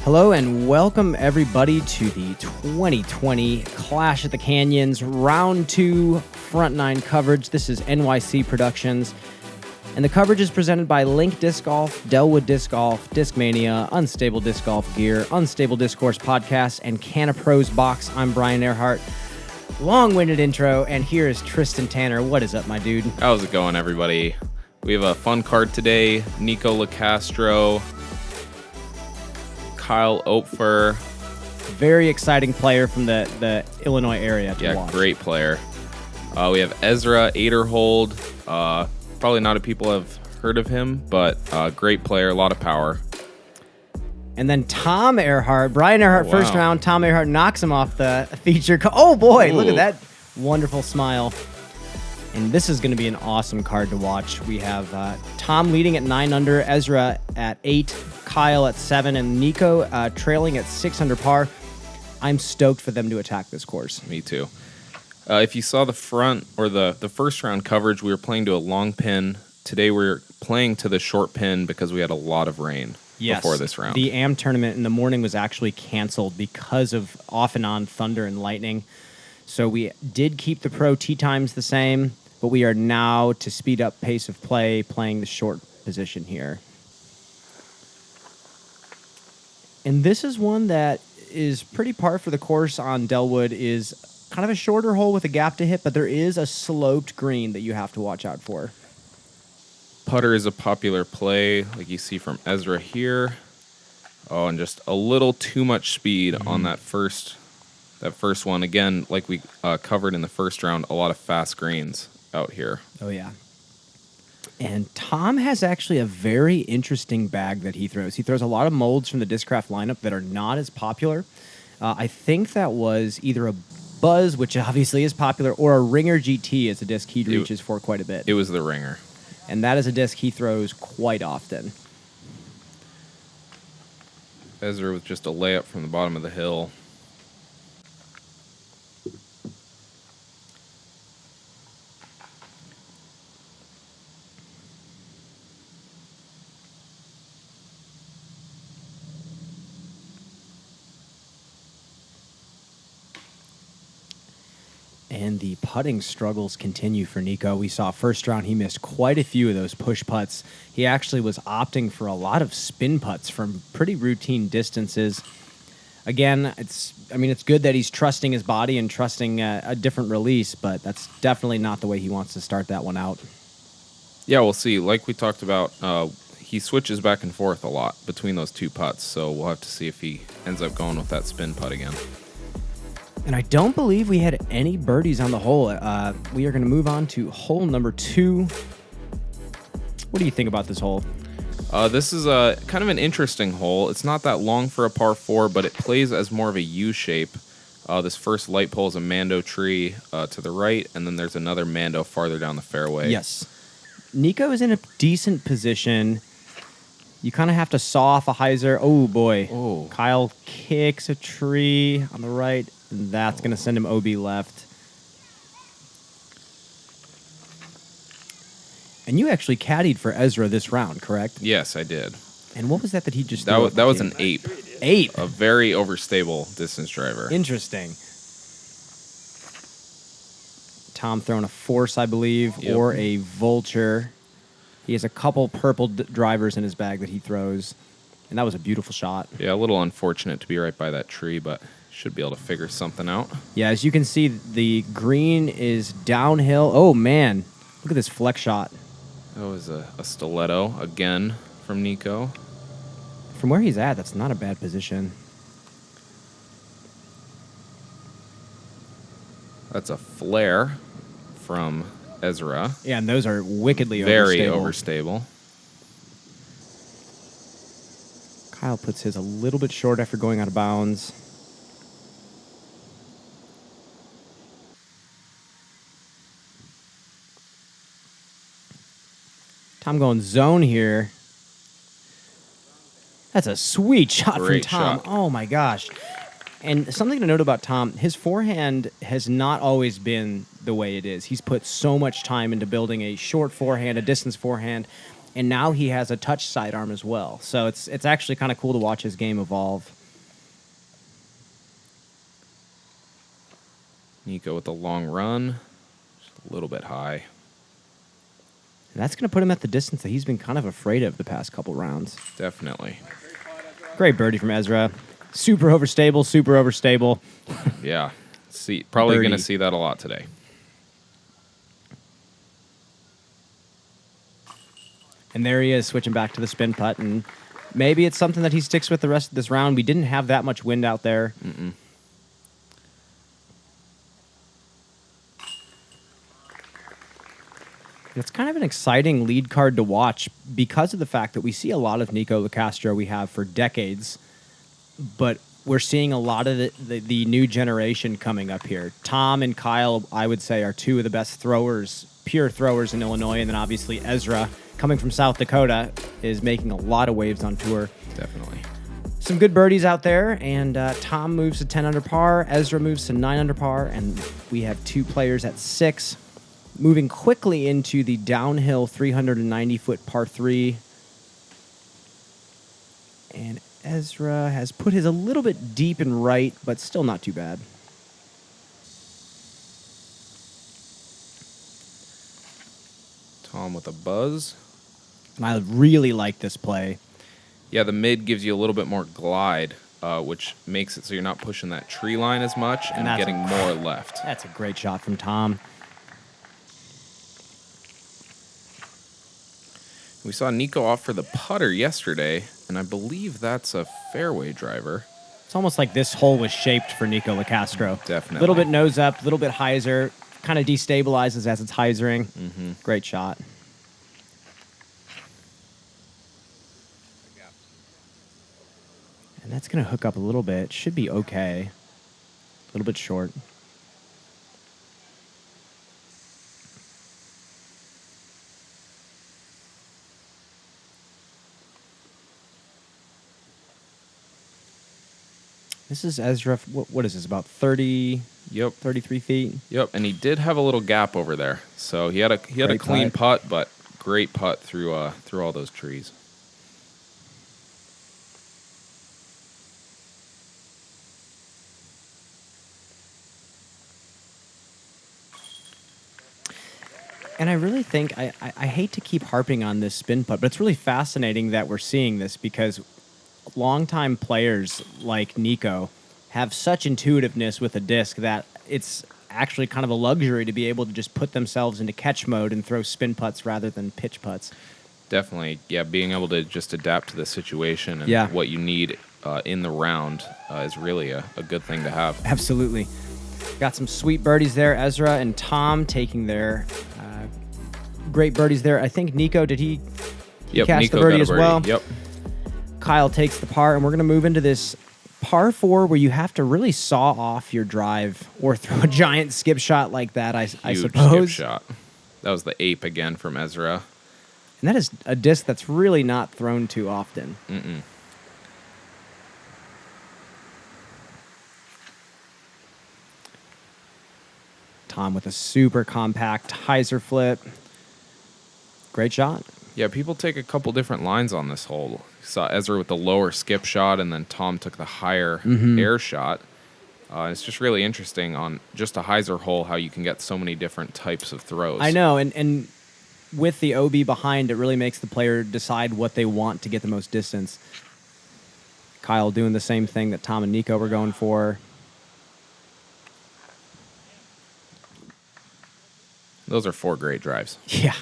Hello and welcome everybody to the 2020 Clash at the Canyons Round 2 Front 9 coverage. This is NYC Productions, and the coverage is presented by Link Disc Golf, Dellwood Disc Golf, Discmania, Unstable Disc Golf Gear, Unstable Discourse Podcast, and Canna Pros Box. I'm Brian Earhart. Long-winded intro, and here is Tristan Tanner. What is up, my dude? How's it going, everybody? We have a fun card today. Nico Locastro, Kyle Opfer. Very exciting player from the Illinois area to watch. Yeah, great player. We have Ezra Aderhold. Probably not a people have heard of him, but great player, a lot of power. And then Tom Earhart, Brian Earhart, Wow. first round. Tom Earhart knocks him off the feature. Oh, boy, Ooh. Look at that wonderful smile. And this is going to be an awesome card to watch. We have Tom leading at 9 under, Ezra at 8, Kyle at 7, and Nico trailing at 6 under par. I'm stoked for them to attack this course. Me too. If you saw the front or the first round coverage, we were playing to a long pin. Today we're playing to the short pin because we had a lot of rain before this round. The AM tournament in the morning was actually canceled because of off and on thunder and lightning. So we did keep the pro tee times the same, but we are now, to speed up pace of play, playing the short position here. And this is one that is pretty par for the course on Dellwood. Is kind of a shorter hole with a gap to hit, but there is a sloped green that you have to watch out for. Putter is a popular play, like you see from Ezra here. Oh, and just a little too much speed on that first one. Again, like we covered in the first round, a lot of fast greens out here. Oh, yeah. And Tom has actually a very interesting bag that he throws. He throws a lot of molds from the Discraft lineup that are not as popular. I think that was either a Buzz, which obviously is popular, or a Ringer GT is a disc he reaches for quite a bit. It was the Ringer. And that is a disc he throws quite often. Ezra with just a layup from the bottom of the hill. And the putting struggles continue for Nico. We saw first round he missed quite a few of those push putts. He actually was opting for a lot of spin putts from pretty routine distances. Again, it's good that he's trusting his body and trusting a different release, but that's definitely not the way he wants to start that one out. Yeah, we'll see. Like we talked about, he switches back and forth a lot between those two putts, so we'll have to see if he ends up going with that spin putt again. And I don't believe we had any birdies on the hole. We are going to move on to hole number 2. What do you think about this hole? This is a kind of an interesting hole. It's not that long for a par 4, but it plays as more of a U shape. This first light pole is a Mando tree to the right, and then there's another Mando farther down the fairway. Yes. Nico is in a decent position. You kind of have to saw off a hyzer. Oh, boy. Oh. Kyle kicks a tree on the right, and that's going to send him OB left. And you actually caddied for Ezra this round, correct? Yes, I did. And what was that he just That threw? was an ape. Ape. A very overstable distance driver. Interesting. Tom throwing a force, I believe, Yep. or a vulture. He has a couple purple drivers in his bag that he throws, and that was a beautiful shot. Yeah, a little unfortunate to be right by that tree, but should be able to figure something out. Yeah, as you can see, the green is downhill. Oh, man. Look at this flex shot. That was a stiletto again from Nico. From where he's at, that's not a bad position. That's a flare from Ezra. Yeah, and those are wickedly Very overstable. overstable. Kyle puts his a little bit short after going out of bounds. Tom going zone here. That's a sweet shot Great from Tom. shot. Oh, my gosh. And something to note about Tom, his forehand has not always been the way it is. He's put so much time into building a short forehand, a distance forehand, and now he has a touch sidearm as well. So it's actually kind of cool to watch his game evolve. Nico with a long run, just a little bit high. And that's going to put him at the distance that he's been kind of afraid of the past couple rounds. Definitely. Great birdie from Ezra. Super overstable, super overstable. Yeah. Probably going to Birdie. see that a lot today. And there he is, switching back to the spin putt. And maybe it's something that he sticks with the rest of this round. We didn't have that much wind out there. Mm-mm. It's kind of an exciting lead card to watch because of the fact that we see a lot of Nico Locastro we have for decades, but we're seeing a lot of the new generation coming up here. Tom and Kyle, I would say, are two of the best throwers, pure throwers in Illinois, and then obviously Ezra, coming from South Dakota, is making a lot of waves on tour. Definitely. Some good birdies out there, and Tom moves to 10 under par, Ezra moves to 9 under par, and we have two players at 6. Moving quickly into the downhill 390-foot par 3. And Ezra has put his a little bit deep and right, but still not too bad. Tom with a buzz. And I really like this play. Yeah, the mid gives you a little bit more glide, which makes it so you're not pushing that tree line as much and that's getting more left. That's a great shot from Tom. We saw Nico off for the putter yesterday, and I believe that's a fairway driver. It's almost like this hole was shaped for Nico Locastro. Definitely. A little bit nose up, a little bit hyzer. Kind of destabilizes as it's hyzering. Mm-hmm. Great shot. And that's going to hook up a little bit. Should be okay. A little bit short. This is Ezra. What is this, about 30, Yep. 33 feet? Yep, and he did have a little gap over there. So he had a Great clean putt, but great putt through all those trees. And I really think, I hate to keep harping on this spin putt, but it's really fascinating that we're seeing this because longtime players like Nico have such intuitiveness with a disc that it's actually kind of a luxury to be able to just put themselves into catch mode and throw spin putts rather than pitch putts. Definitely, yeah, being able to just adapt to the situation and Yeah. what you need in the round is really a good thing to have. Absolutely. Got some sweet birdies there. Ezra and Tom taking their great birdies there. I think Nico, did he Yep, catch Nico the birdie got a as birdie. well? Yep. Kyle takes the par, and we're going to move into this par 4 where you have to really saw off your drive or throw a giant skip shot like that, I Huge suppose. skip shot. That was the ape again from Ezra. And that is a disc that's really not thrown too often. Mm-mm. Tom with a super compact hyzer flip. Great shot. Yeah, people take a couple different lines on this hole. You saw Ezra with the lower skip shot, and then Tom took the higher air shot. It's just really interesting on just a hyzer hole how you can get so many different types of throws. I know, and with the OB behind, it really makes the player decide what they want to get the most distance. Kyle doing the same thing that Tom and Nico were going for. Those are 4 great drives. Yeah.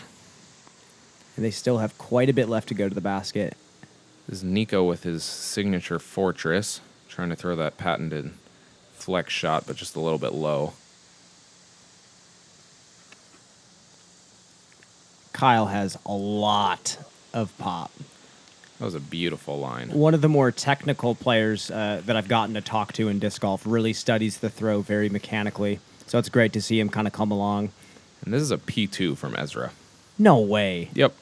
And they still have quite a bit left to go to the basket. This is Nico with his signature fortress, trying to throw that patented flex shot, but just a little bit low. Kyle has a lot of pop. That was a beautiful line. One of the more technical players that I've gotten to talk to in disc golf really studies the throw very mechanically. So it's great to see him kind of come along. And this is a P2 from Ezra. No way. Yep.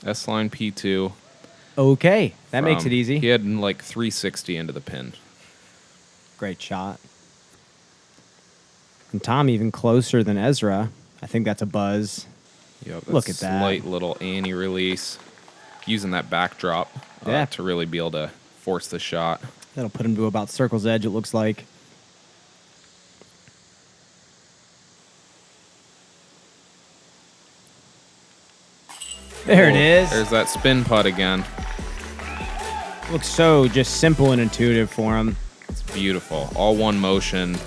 S-line P2. Okay. That makes it easy. He had like 360 into the pin. Great shot. And Tom even closer than Ezra. I think that's a buzz. Yep. Look at that. Slight little Annie release. using that backdrop to really be able to force the shot. That'll put him to about circle's edge, it looks like. There it is. There's that spin putt again. Looks so just simple and intuitive for him. It's beautiful. All one motion.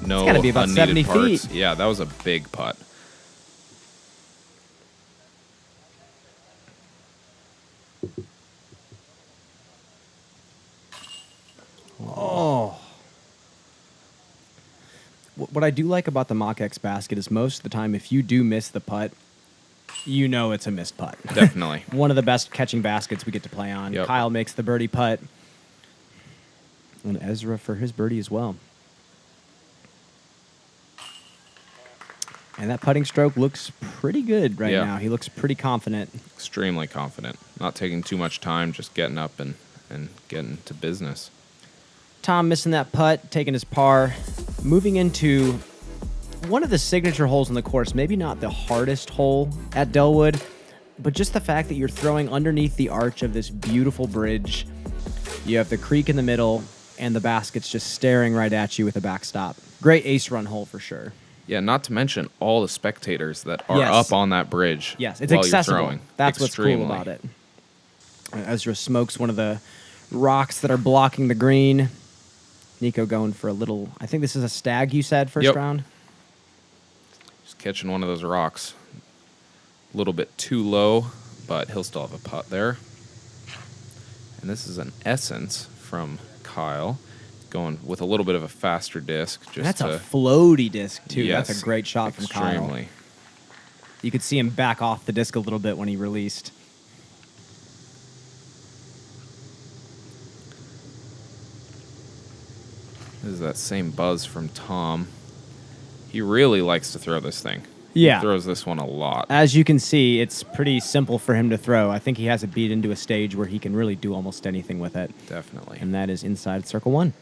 No It's gotta be about unneeded 70 parts. feet. Yeah, that was a big putt. Oh. What I do like about the Mach X basket is most of the time, if you do miss the putt, you know it's a missed putt. Definitely. One of the best catching baskets we get to play on. Yep. Kyle makes the birdie putt. And Ezra for his birdie as well. And that putting stroke looks pretty good right now. He looks pretty confident. Extremely confident. Not taking too much time, just getting up and getting to business. Tom missing that putt, taking his par, moving into one of the signature holes in the course. Maybe not the hardest hole at Dellwood, but just the fact that you're throwing underneath the arch of this beautiful bridge. You have the creek in the middle, and the basket's just staring right at you with a backstop. Great ace run hole for sure. Yeah, not to mention all the spectators that are up on that bridge. Yes, it's while accessible. You're throwing. That's Extremely. what's cool about it. Ezra smokes one of the rocks that are blocking the green. Nico going for a little, I think this is a stag, you said, first round? Just catching one of those rocks. A little bit too low, but he'll still have a putt there. And this is an Essence from Kyle, going with a little bit of a faster disc. That's a floaty disc, too. Yes, that's a great shot from Kyle. Extremely. You could see him back off the disc a little bit when he released. This is that same buzz from Tom. He really likes to throw this thing. Yeah. He throws this one a lot. As you can see, it's pretty simple for him to throw. I think he has it beat into a stage where he can really do almost anything with it. Definitely. And that is inside circle one.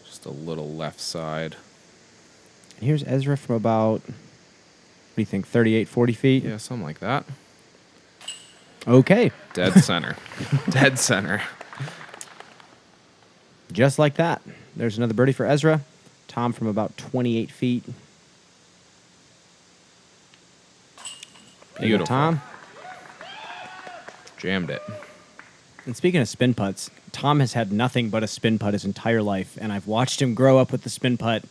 Just a little left side. And here's Ezra from about, what do you think, 38, 40 feet? Yeah, something like that. Okay. Dead center. Dead center. Just like that. There's another birdie for Ezra. Tom from about 28 feet. There you go, Beautiful. Tom. Jammed it. And speaking of spin putts, Tom has had nothing but a spin putt his entire life, and I've watched him grow up with the spin putt,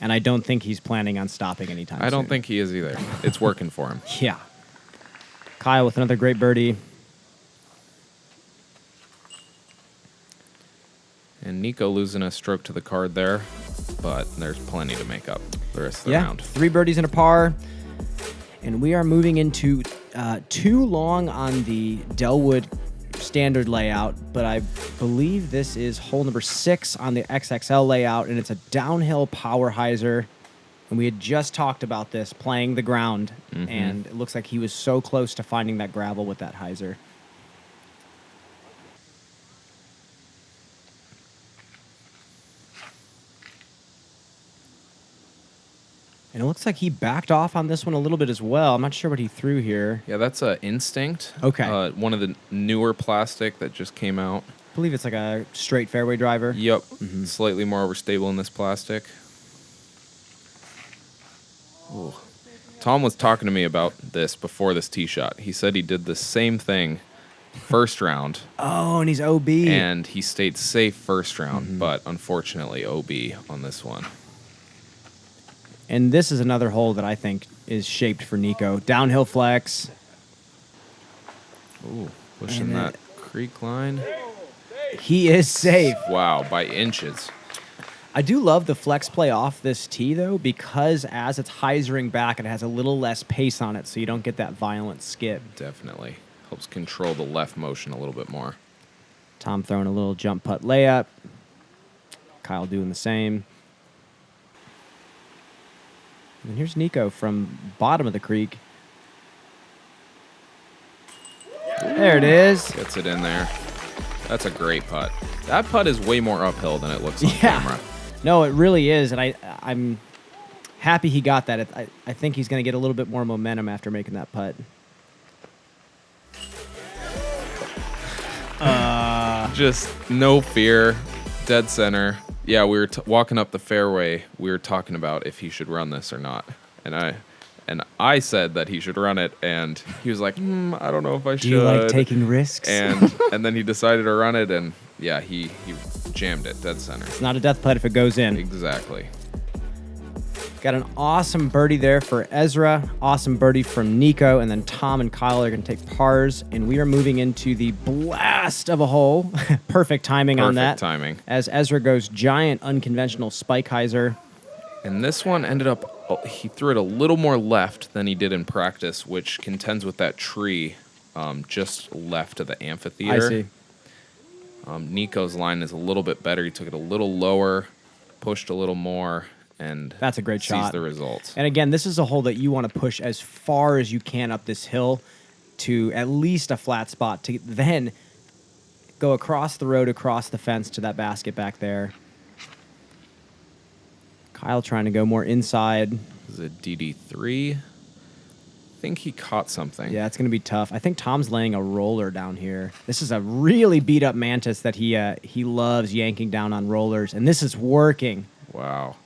and I don't think he's planning on stopping anytime soon. I don't think he is either. It's working for him. Yeah. Kyle with another great birdie. And Nico losing a stroke to the card there, but there's plenty to make up the rest of the round. 3 birdies and a par. And we are moving into too long on the Dellwood standard layout, but I believe this is hole number 6 on the XXL layout, and it's a downhill power hyzer. And we had just talked about this, playing the ground, and it looks like he was so close to finding that gravel with that hyzer. And it looks like he backed off on this one a little bit as well. I'm not sure what he threw here. Yeah, that's Instinct. Okay. One of the newer plastic that just came out. I believe it's like a straight fairway driver. Yep. Slightly more overstable in this plastic. Ooh. Tom was talking to me about this before this tee shot. He said he did the same thing first round. Oh, and he's OB. And he stayed safe first round, but unfortunately OB on this one. And this is another hole that I think is shaped for Nico. Downhill flex. Ooh, pushing that creek line. He is safe. Wow, by inches. I do love the flex play off this tee, though, because as it's hyzering back, it has a little less pace on it, so you don't get that violent skip. Definitely. Helps control the left motion a little bit more. Tom throwing a little jump putt layup. Kyle doing the same. And here's Nico from bottom of the creek. There it is. Gets it in there. That's a great putt. That putt is way more uphill than it looks on camera. No, it really is, and I'm happy he got that. I think he's going to get a little bit more momentum after making that putt. Just no fear, dead center. Yeah, we were walking up the fairway. We were talking about if he should run this or not, and I said that he should run it, and he was like, I don't know if I should. Do you like taking risks? And then he decided to run it, and yeah, he jammed it dead center. It's not a death putt if it goes in. Exactly. Got an awesome birdie there for Ezra, awesome birdie from Nico, and then Tom and Kyle are going to take pars, and we are moving into the blast of a hole. Perfect timing on that. Perfect timing. As Ezra goes giant unconventional spike hyzer. And this one ended up, he threw it a little more left than he did in practice, which contends with that tree just left of the amphitheater. I see. Nico's line is a little bit better. He took it a little lower, pushed a little more, and that's a great shot. Sees the results. And again, this is a hole that you want to push as far as you can up this hill to at least a flat spot to then go across the road, across the fence to that basket back there. Kyle trying to go more inside. This is a DD3. I think he caught something. Yeah, it's going to be tough. I think Tom's laying a roller down here. This is a really beat up Mantis that he loves yanking down on rollers, and this is working. Wow.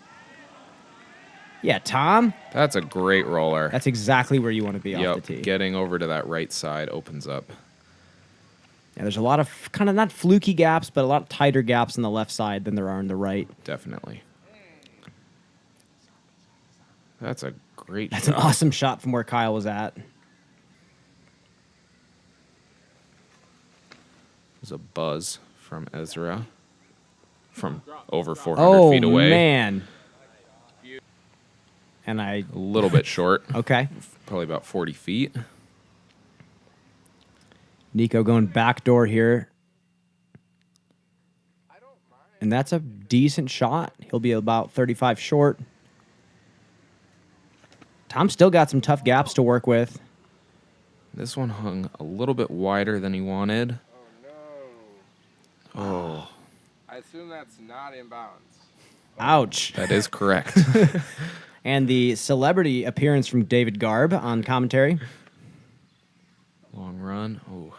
Yeah, Tom. That's a great roller. That's exactly where you want to be off the tee. Getting over to that right side opens up. Yeah, there's a lot of kind of not fluky gaps, but a lot tighter gaps on the left side than there are on the right. Definitely. That's a great That's shot. an awesome shot from where Kyle was at. There's a buzz from Ezra from over 400 feet away. Oh, man. And a little bit short. Okay. Probably about 40 feet. Nico going backdoor here. And that's a decent shot. He'll be about 35 short. Tom still got some tough gaps to work with. This one hung a little bit wider than he wanted. Oh, no. Oh. I assume that's not in bounds. Ouch. That is correct. And the celebrity appearance from David Garb on commentary. Long run. Oh,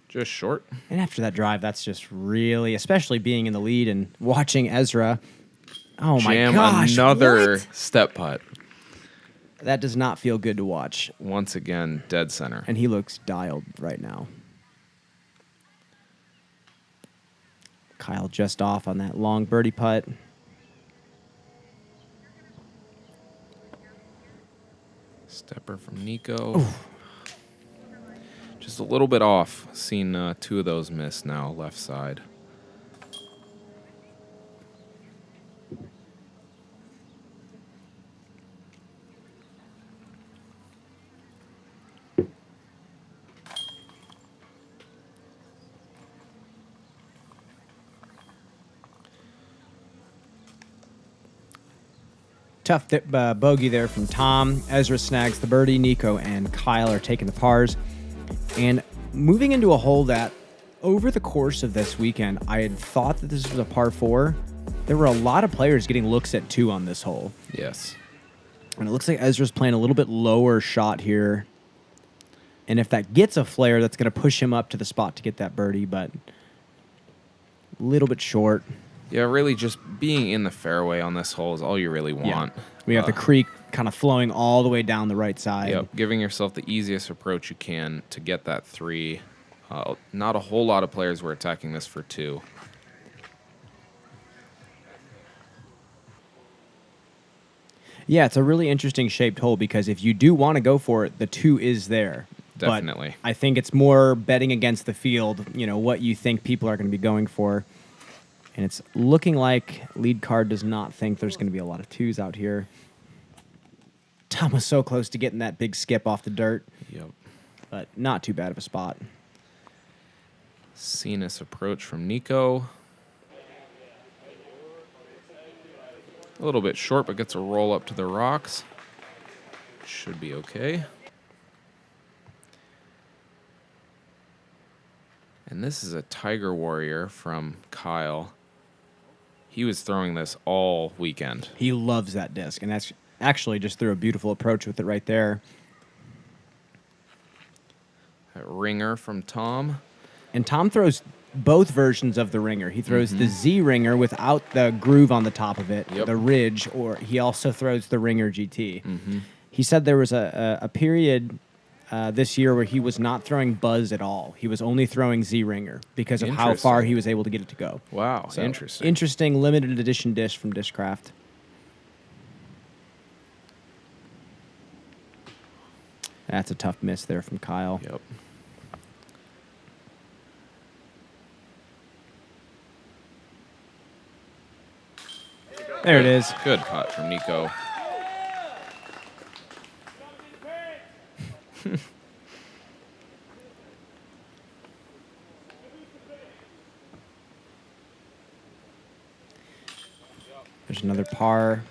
just short. And after that drive, that's just really, especially being in the lead and watching Ezra. Oh, Jam my gosh. Another what? step putt. That does not feel good to watch. Once again, dead center. And he looks dialed right now. Kyle just off on that long birdie putt. Stepper from Nico. Ooh. Just a little bit off. Seen two of those miss now, left side. Tough bogey there from Tom. Ezra snags the birdie. Nico and Kyle are taking the pars. And moving into a hole that, over the course of this weekend, I had thought that this was a par 4. There were a lot of players getting looks at 2 on this hole. Yes. And it looks like Ezra's playing a little bit lower shot here. And if that gets a flare, that's going to push him up to the spot to get that birdie, but a little bit short. Yeah, really just being in the fairway on this hole is all you really want. Yeah. We have the creek kind of flowing all the way down the right side. Yep, giving yourself the easiest approach you can to get that 3. Not a whole lot of players were attacking this for 2. Yeah, it's a really interesting shaped hole because if you do want to go for it, the 2 is there. Definitely. But I think it's more betting against the field, you know, what you think people are going to be going for. And it's looking like lead card does not think there's going to be a lot of 2s out here. Tom was so close to getting that big skip off the dirt. Yep. But not too bad of a spot. Scenic approach from Nico. A little bit short, but gets a roll up to the rocks. Should be okay. And this is a Tiger Warrior from Kyle. He was throwing this all weekend. He loves that disc, and that's actually just threw a beautiful approach with it right there. That ringer from Tom. And Tom throws both versions of the ringer. He throws the Z ringer without the groove on the top of it, the ridge, or he also throws the ringer GT. He said there was a period this year where he was not throwing buzz at all. He was only throwing Z ringer because of how far he was able to get it to go. Wow, So, interesting. Interesting limited edition disc from Discraft. That's a tough miss there from Kyle. Yep. There it is. Good putt from Nico. There's another par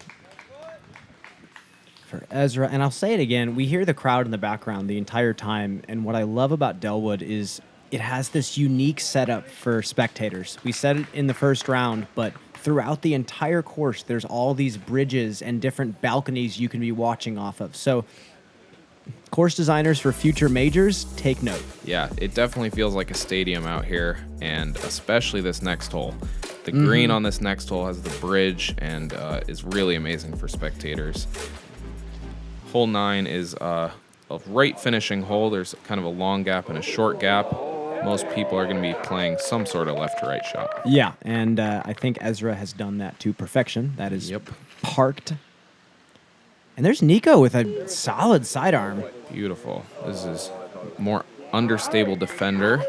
for Ezra. And I'll say it again, we hear the crowd in the background the entire time. And what I love about Dellwood is it has this unique setup for spectators. We said it in the first round, but throughout the entire course, there's all these bridges and different balconies you can be watching off of. So course designers for future majors, take note. Yeah, it definitely feels like a stadium out here, and especially this next hole. The green on this next hole has the bridge and is really amazing for spectators. Hole 9 is a right finishing hole. There's kind of a long gap and a short gap. Most people are going to be playing some sort of left to right shot. Yeah, and I think Ezra has done that to perfection. That is parked. And there's Nico with a solid sidearm. Beautiful. This is more understable defender.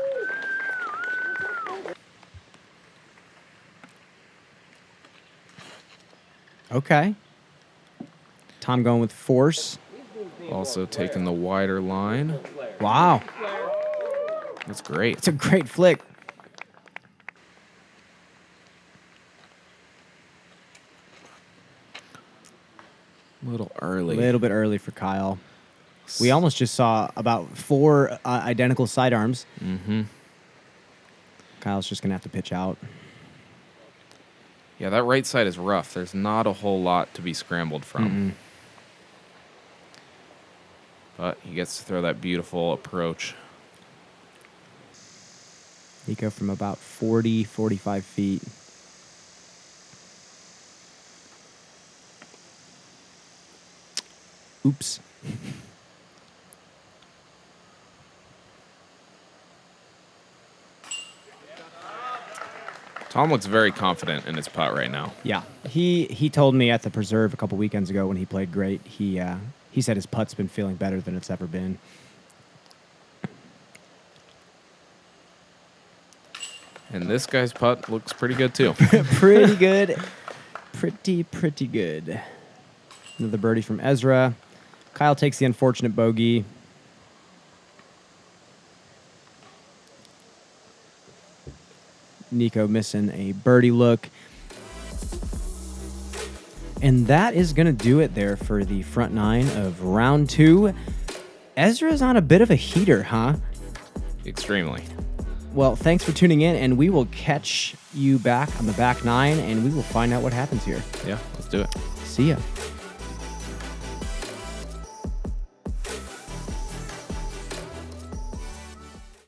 Okay. Tom going with force. Also taking the wider line. Wow. That's great. It's a great flick. A little early. A little bit early for Kyle. We almost just saw about 4 identical sidearms. Kyle's just going to have to pitch out. Yeah, that right side is rough. There's not a whole lot to be scrambled from. But he gets to throw that beautiful approach. Nico from about 40, 45 feet. Oops. Tom looks very confident in his putt right now. Yeah, he told me at the preserve a couple weekends ago when he played great. He said his putt's been feeling better than it's ever been. And this guy's putt looks pretty good too. Pretty good. Pretty good. Another birdie from Ezra. Kyle takes the unfortunate bogey. Nico missing a birdie look. And that is going to do it there for the front 9 of round 2. Ezra's on a bit of a heater, huh? Extremely. Well, thanks for tuning in, and we will catch you back on the back 9, and we will find out what happens here. Yeah, let's do it. See ya.